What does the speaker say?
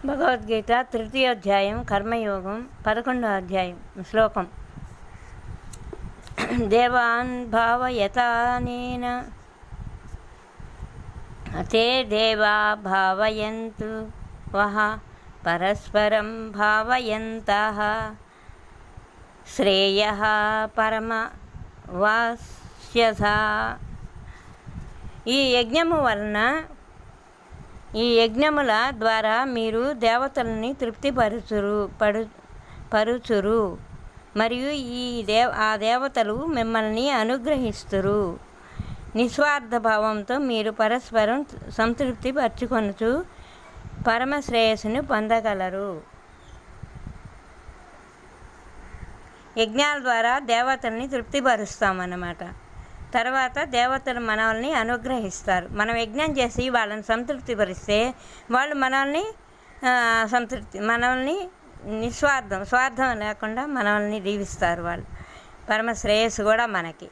భగవద్గీత 3వ అధ్యాయం కర్మయోగం 11వ అధ్యాయం శ్లోకం. దేవాన్ భావయతానేన తే దేవా భావయంతు వః పరస్పరం భావయంతః శ్రేయః పరమవాస్యథా. ఈ యజ్ఞముల ద్వారా మీరు దేవతలని పరుచురు మరియు ఆ దేవతలు మిమ్మల్ని అనుగ్రహిస్తురు. నిస్వార్థ భావంతో మీరు పరస్పరం సంతృప్తి పరచుకొనుచు పరమశ్రేయస్సును పొందగలరు. యజ్ఞాల ద్వారా దేవతల్ని తృప్తిపరుస్తామన్నమాట. తర్వాత దేవతలు మనల్ని అనుగ్రహిస్తారు. మనం యజ్ఞం చేసి వాళ్ళని సంతృప్తిపరిస్తే వాళ్ళు మనల్ని స్వార్థం లేకుండా మనల్ని దీవిస్తారు. వాళ్ళు పరమ శ్రేయస్సు కూడా మనకి.